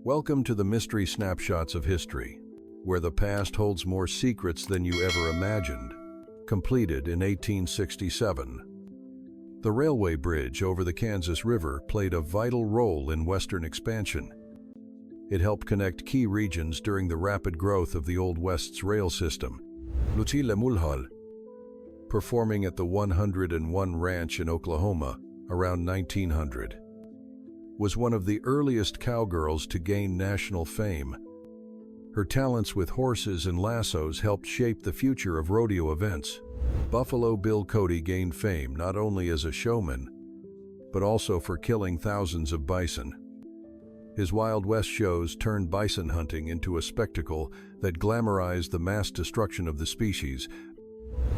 Welcome to the Mystery Snapshots of History, where the past holds more secrets than you ever imagined. Completed in 1867. The railway bridge over the Kansas River played a vital role in Western expansion. It helped connect key regions during the rapid growth of the Old West's rail system. Performing at the 101 Ranch in Oklahoma around 1900. Was one of the earliest cowgirls to gain national fame. Her talents with horses and lassos helped shape the future of rodeo events. Buffalo Bill Cody gained fame not only as a showman, but also for killing thousands of bison. His Wild West shows turned bison hunting into a spectacle that glamorized the mass destruction of the species.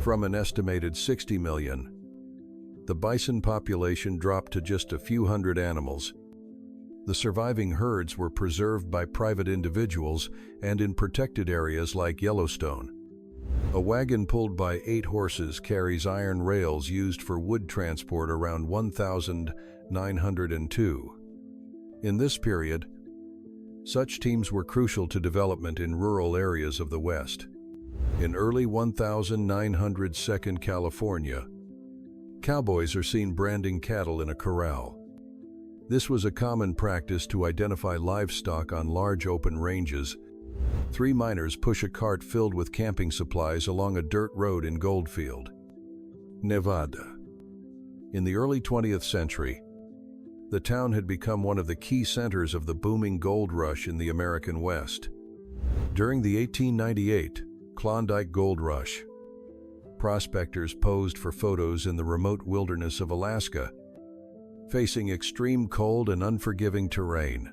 From an estimated 60 million, the bison population dropped to just a few hundred animals. The surviving herds were preserved by private individuals and in protected areas like Yellowstone. A wagon pulled by 8 horses carries iron rails used for wood transport around 1902. In this period, such teams were crucial to development in rural areas of the West. In early 1902 California, cowboys are seen branding cattle in a corral. This was a common practice to identify livestock on large open ranges. 3 miners push a cart filled with camping supplies along a dirt road in Goldfield, Nevada. In the early 20th century, the town had become one of the key centers of the booming gold rush in the American West. During the 1898 Klondike Gold Rush, prospectors posed for photos in the remote wilderness of Alaska, facing extreme cold and unforgiving terrain.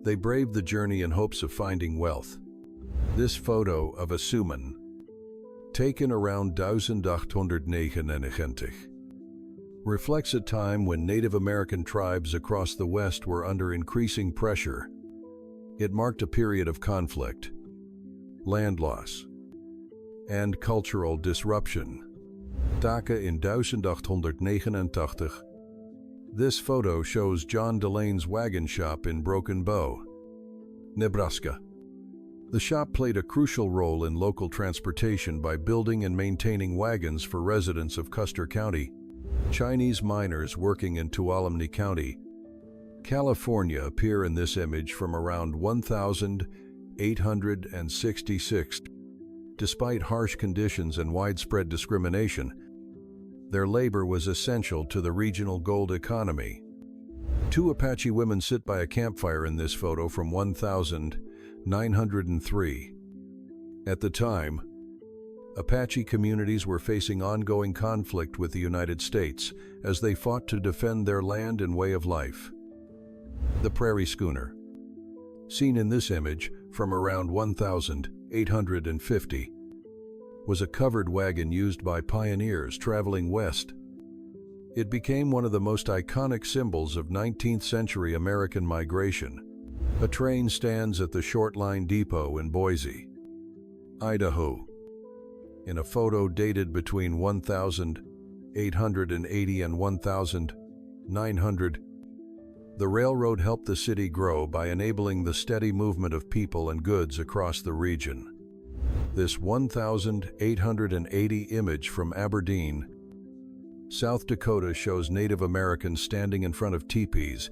They braved the journey in hopes of finding wealth. This photo of a suman, taken around 1899, reflects a time when Native American tribes across the West were under increasing pressure. It marked a period of conflict, land loss, and cultural disruption. Dhaka in 1889. This photo shows John Delane's wagon shop in Broken Bow, Nebraska. The shop played a crucial role in local transportation by building and maintaining wagons for residents of Custer County. Chinese miners working in Tuolumne County, California appear in this image from around 1866. Despite harsh conditions and widespread discrimination, their labor was essential to the regional gold economy. 2 Apache women sit by a campfire in this photo from 1903. At the time, Apache communities were facing ongoing conflict with the United States as they fought to defend their land and way of life. The prairie schooner, seen in this image from around 1850, was a covered wagon used by pioneers traveling west. It became one of the most iconic symbols of 19th century American migration. A train stands at the Short Line Depot in Boise, Idaho. In a photo dated between 1880 and 1900, the railroad helped the city grow by enabling the steady movement of people and goods across the region. This 1880 image from Aberdeen, South Dakota shows Native Americans standing in front of teepees.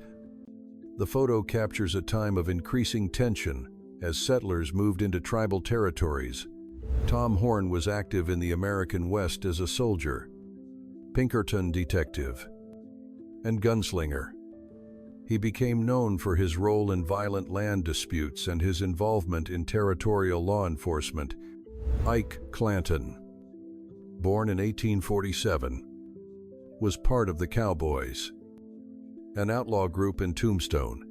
The photo captures a time of increasing tension as settlers moved into tribal territories. Tom Horn was active in the American West as a soldier, Pinkerton detective, and gunslinger. He became known for his role in violent land disputes and his involvement in territorial law enforcement. Ike Clanton, born in 1847, was part of the Cowboys, an outlaw group in Tombstone,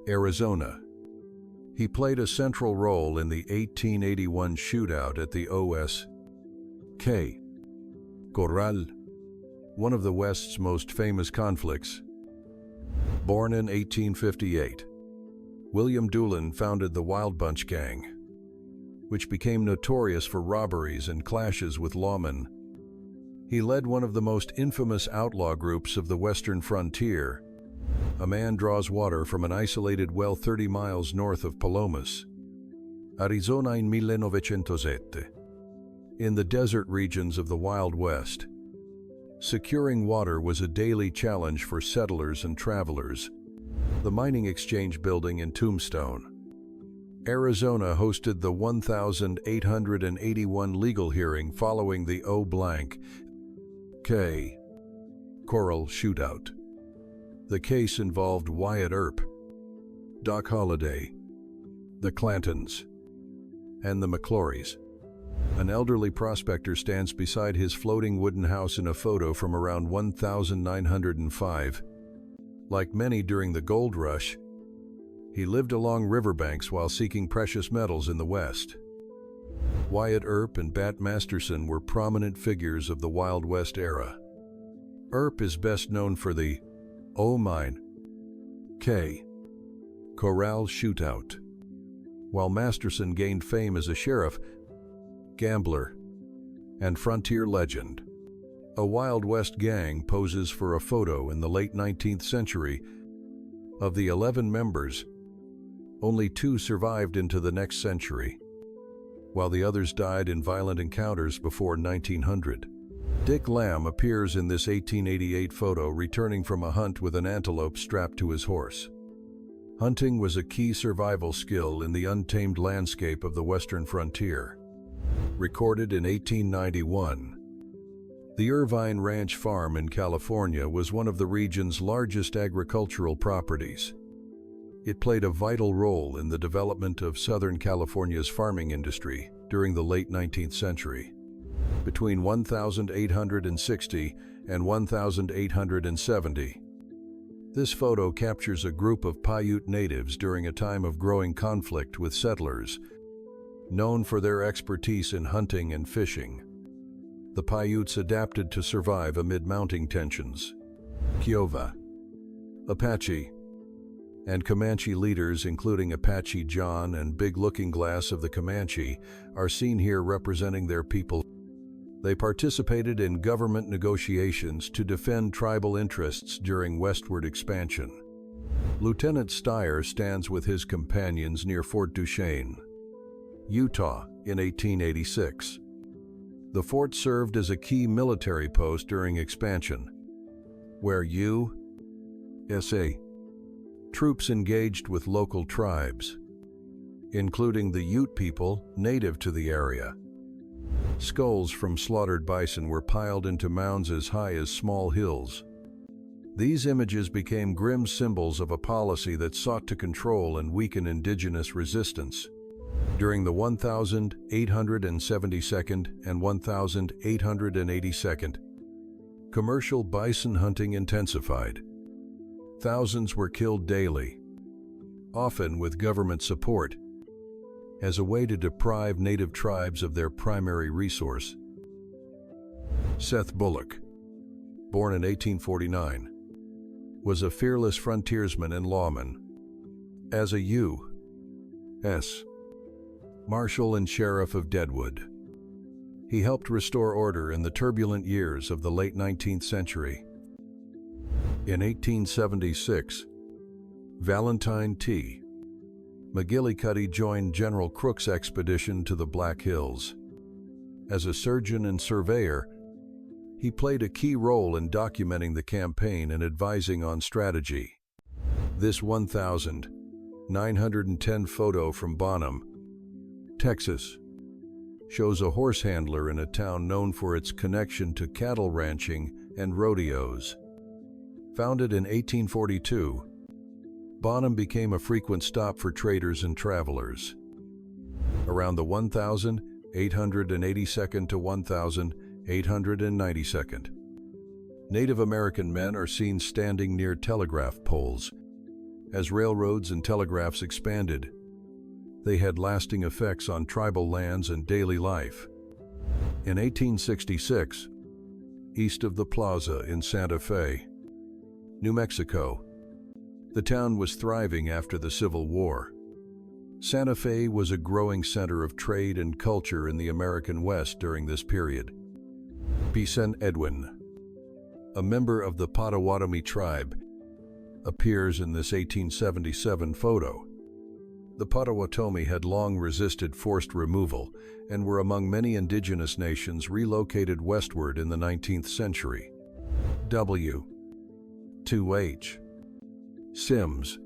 Arizona. He played a central role in the 1881 shootout at the O.S.K. Corral, one of the West's most famous conflicts. Born in 1858, William Doolin founded the Wild Bunch Gang, which became notorious for robberies and clashes with lawmen. He led one of the most infamous outlaw groups of the Western frontier, A man draws water from an isolated well 30 miles north of Palomas, Arizona in 1907. In the desert regions of the Wild West, securing water was a daily challenge for settlers and travelers. The Mining Exchange building in Tombstone, Arizona hosted the 1881 legal hearing following the O.K. Coral shootout. The case involved Wyatt Earp, Doc Holliday, the Clantons, and the McClorys. An elderly prospector stands beside his floating wooden house in a photo from around 1905. Like many during the gold rush, he lived along riverbanks while seeking precious metals in the West. Wyatt Earp and Bat Masterson were prominent figures of the Wild West era. Earp is best known for the O.K. Corral shootout, while Masterson gained fame as a sheriff, gambler, and frontier legend. A Wild West gang poses for a photo in the late 19th century. Of the 11 members, only 2 survived into the next century, while the others died in violent encounters before 1900. Dick Lamb appears in this 1888 photo returning from a hunt with an antelope strapped to his horse. Hunting was a key survival skill in the untamed landscape of the western frontier. Recorded in 1891, the Irvine Ranch Farm in California was one of the region's largest agricultural properties. It played a vital role in the development of Southern California's farming industry during the late 19th century. Between 1860 and 1870, this photo captures a group of Paiute natives during a time of growing conflict with settlers, known for their expertise in hunting and fishing. The Paiutes adapted to survive amid mounting tensions. Kiowa, Apache, and Comanche leaders, including Apache John and Big Looking Glass of the Comanche, are seen here representing their people. They participated in government negotiations to defend tribal interests during westward expansion. Lieutenant Steyer stands with his companions near Fort Duchesne, Utah, in 1886. The fort served as a key military post during expansion, where U.S.A. troops engaged with local tribes, including the Ute people native to the area. Skulls from slaughtered bison were piled into mounds as high as small hills. These images became grim symbols of a policy that sought to control and weaken indigenous resistance. During the 1872nd and 1882nd, commercial bison hunting intensified. Thousands were killed daily, often with government support, as a way to deprive native tribes of their primary resource. Seth Bullock, born in 1849, was a fearless frontiersman and lawman. As a U.S. Marshal and Sheriff of Deadwood, he helped restore order in the turbulent years of the late 19th century. In 1876, Valentine T. McGillicuddy joined General Crook's expedition to the Black Hills. As a surgeon and surveyor, he played a key role in documenting the campaign and advising on strategy. This 1910 photo from Bonham, Texas, shows a horse handler in a town known for its connection to cattle ranching and rodeos. Founded in 1842, Bonham became a frequent stop for traders and travelers. Around the 1882nd to 1892nd, Native American men are seen standing near telegraph poles. As railroads and telegraphs expanded, they had lasting effects on tribal lands and daily life. In 1866, east of the Plaza in Santa Fe, New Mexico, the town was thriving after the Civil War. Santa Fe was a growing center of trade and culture in the American West during this period. Bison Edwin, a member of the Potawatomi tribe, appears in this 1877 photo. The Potawatomi had long resisted forced removal and were among many indigenous nations relocated westward in the 19th century. W.2H. Sims,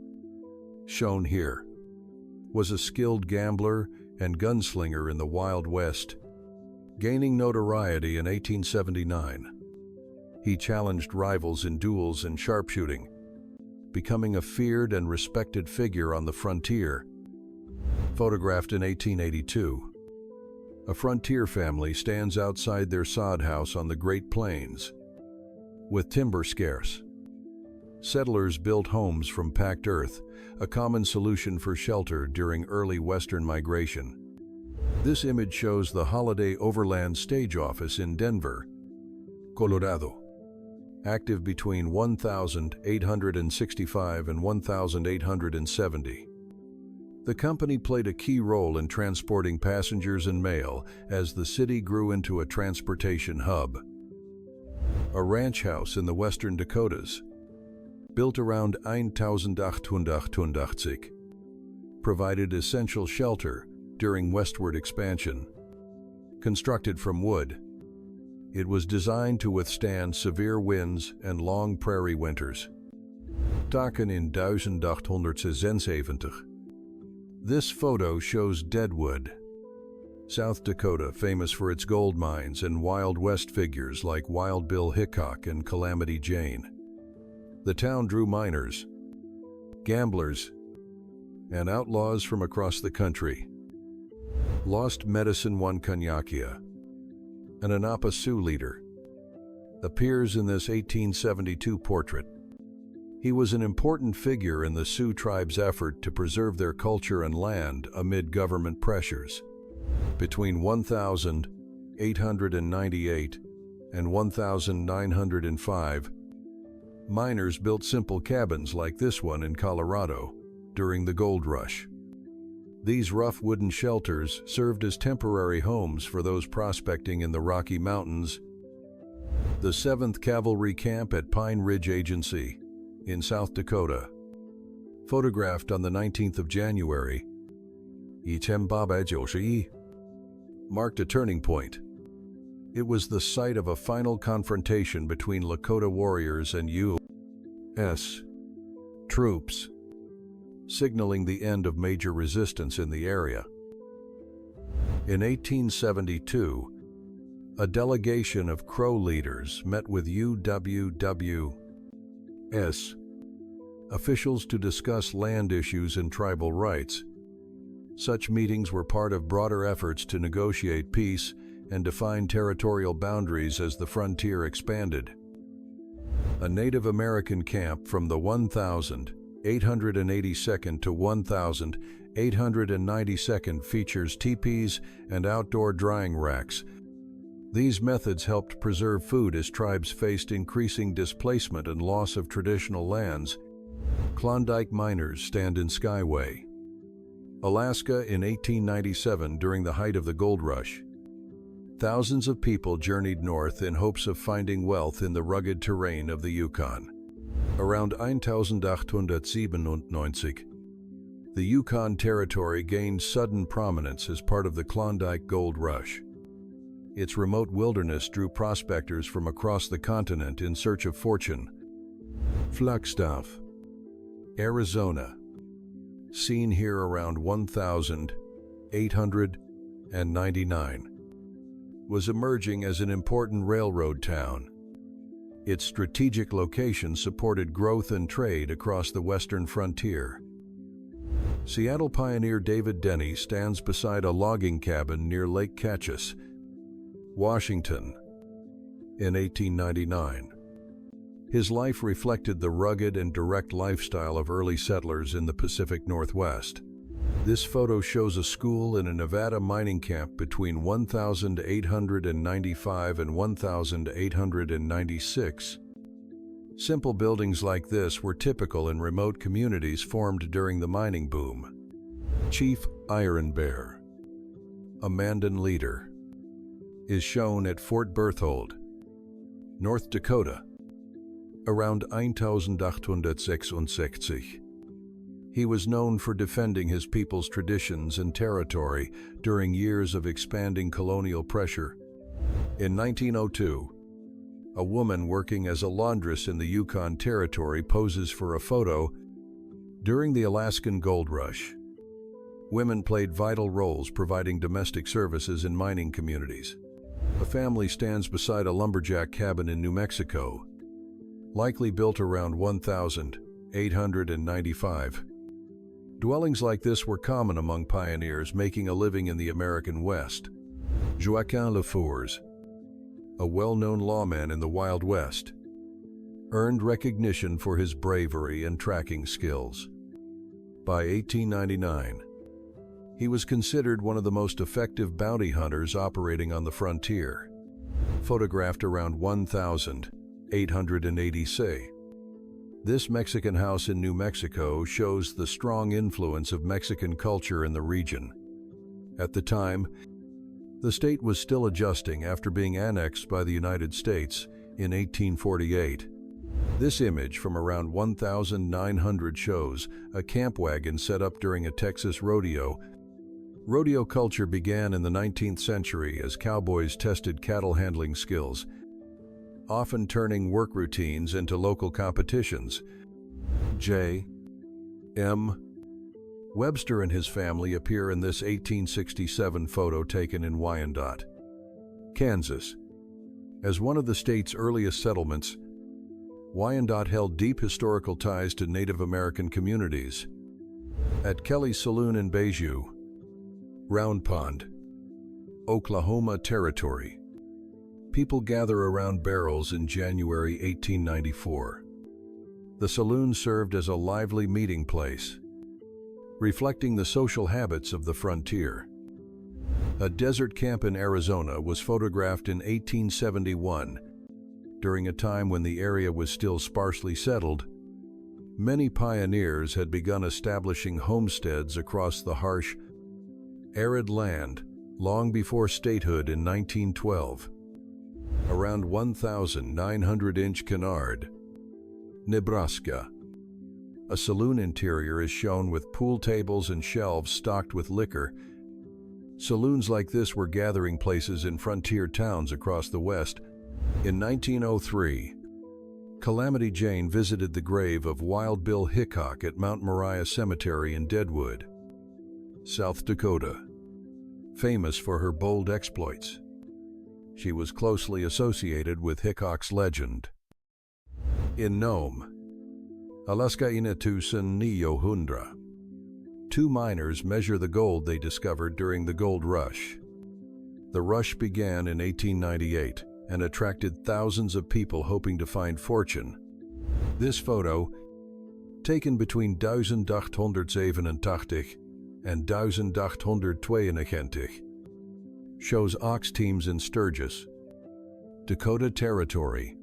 shown here, was a skilled gambler and gunslinger in the Wild West. Gaining notoriety in 1879, he challenged rivals in duels and sharpshooting, becoming a feared and respected figure on the frontier. Photographed in 1882, a frontier family stands outside their sod house on the Great Plains. With timber scarce, settlers built homes from packed earth, a common solution for shelter during early Western migration. This image shows the Holiday Overland Stage Office in Denver, Colorado, active between 1865 and 1870. The company played a key role in transporting passengers and mail as the city grew into a transportation hub. A ranch house in the western Dakotas, built around 1888, provided essential shelter during westward expansion. Constructed from wood, it was designed to withstand severe winds and long prairie winters. Taken in 1876. This photo shows Deadwood, South Dakota, famous for its gold mines and Wild West figures like Wild Bill Hickok and Calamity Jane. The town drew miners, gamblers, and outlaws from across the country. Lost Medicine Wankanyakia, an Anapa Sioux leader, appears in this 1872 portrait. He was an important figure in the Sioux tribe's effort to preserve their culture and land amid government pressures. Between 1898 and 1905, miners built simple cabins like this one in Colorado during the gold rush. These rough wooden shelters served as temporary homes for those prospecting in the Rocky Mountains. The 7th Cavalry Camp at Pine Ridge Agency in South Dakota, photographed on the 19th of January, marked a turning point. It was the site of a final confrontation between Lakota warriors and U.S. troops, signaling the end of major resistance in the area. In 1872, a delegation of Crow leaders met with UWWS officials to discuss land issues and tribal rights. Such meetings were part of broader efforts to negotiate peace and define territorial boundaries as the frontier expanded. A Native American camp from the 1882nd to 1892nd features teepees and outdoor drying racks. These methods helped preserve food as tribes faced increasing displacement and loss of traditional lands. Klondike miners stand in Skyway, Alaska in 1897 during the height of the gold rush. Thousands of people journeyed north in hopes of finding wealth in the rugged terrain of the Yukon. Around 1897, the Yukon Territory gained sudden prominence as part of the Klondike Gold Rush. Its remote wilderness drew prospectors from across the continent in search of fortune. Flagstaff, Arizona, seen here around 1899, was emerging as an important railroad town. Its strategic location supported growth and trade across the western frontier. Seattle pioneer David Denny stands beside a logging cabin near Lake Catchus, Washington, in 1899. His life reflected the rugged and direct lifestyle of early settlers in the Pacific Northwest. This photo shows a school in a Nevada mining camp between 1895 and 1896. Simple buildings like this were typical in remote communities formed during the mining boom. Chief Iron Bear, a Mandan leader, is shown at Fort Berthold, North Dakota, around 1866. He was known for defending his people's traditions and territory during years of expanding colonial pressure. In 1902, a woman working as a laundress in the Yukon Territory poses for a photo during the Alaskan Gold Rush. Women played vital roles providing domestic services in mining communities. A family stands beside a lumberjack cabin in New Mexico, likely built around 1895. Dwellings like this were common among pioneers making a living in the American West. Joaquin Lafours, a well-known lawman in the Wild West, earned recognition for his bravery and tracking skills. By 1899, he was considered one of the most effective bounty hunters operating on the frontier. Photographed around 1880. This Mexican house in New Mexico shows the strong influence of Mexican culture in the region. At the time, the state was still adjusting after being annexed by the United States in 1848. This image from around 1900 shows a camp wagon set up during a Texas rodeo. Rodeo culture began in the 19th century as cowboys tested cattle handling skills, often turning work routines into local competitions. J. M. Webster and his family appear in this 1867 photo taken in Wyandotte, Kansas. As one of the state's earliest settlements, Wyandotte held deep historical ties to Native American communities. At Kelly's Saloon in Bayou, Round Pond, Oklahoma Territory, people gather around barrels in January 1894. The saloon served as a lively meeting place, reflecting the social habits of the frontier. A desert camp in Arizona was photographed in 1871. During a time when the area was still sparsely settled, many pioneers had begun establishing homesteads across the harsh, arid land long before statehood in 1912. Around 1900 Kennard, Nebraska. A saloon interior is shown with pool tables and shelves stocked with liquor. Saloons like this were gathering places in frontier towns across the West. In 1903, Calamity Jane visited the grave of Wild Bill Hickok at Mount Moriah Cemetery in Deadwood, South Dakota. Famous for her bold exploits, she was closely associated with Hickok's legend. In Nome, Alaska Inetusan Niyohundra, two miners measure the gold they discovered during the gold rush. The rush began in 1898 and attracted thousands of people hoping to find fortune. This photo, taken between 1887 and 1892, shows ox teams in Sturgis, Dakota Territory.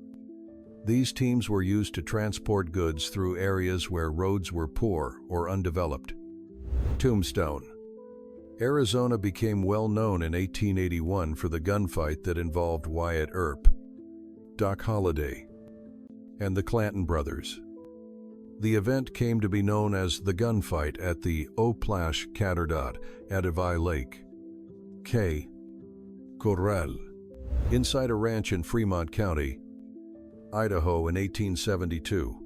These teams were used to transport goods through areas where roads were poor or undeveloped. Tombstone, Arizona became well known in 1881 for the gunfight that involved Wyatt Earp, Doc Holliday, and the Clanton brothers. The event came to be known as the gunfight at the Oplash Catardot at Evi Lake, K. Corral, inside a ranch in Fremont County, Idaho in 1872.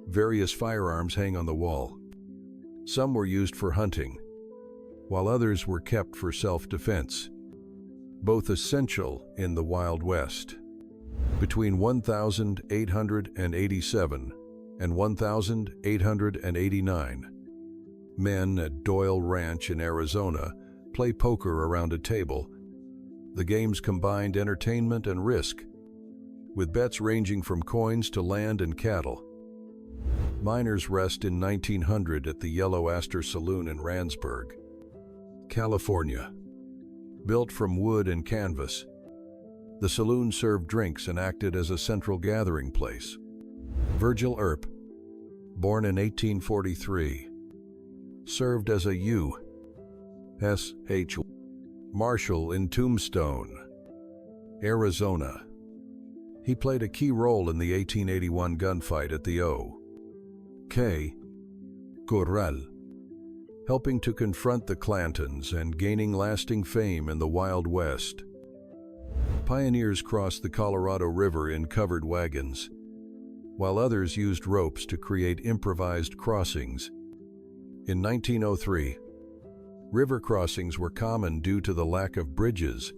Various firearms hang on the wall. Some were used for hunting, while others were kept for self-defense, both essential in the Wild West. Between 1887 and 1889, men at Doyle Ranch in Arizona play poker around a table. The games combined entertainment and risk, with bets ranging from coins to land and cattle. Miners rest in 1900 at the Yellow Aster Saloon in Randsburg, California. Built from wood and canvas, the saloon served drinks and acted as a central gathering place. Virgil Earp, born in 1843, served as a U.S. Marshal in Tombstone, Arizona. He played a key role in the 1881 gunfight at the O.K. Corral, helping to confront the Clantons and gaining lasting fame in the Wild West. Pioneers crossed the Colorado River in covered wagons, while others used ropes to create improvised crossings. In 1903, river crossings were common due to the lack of bridges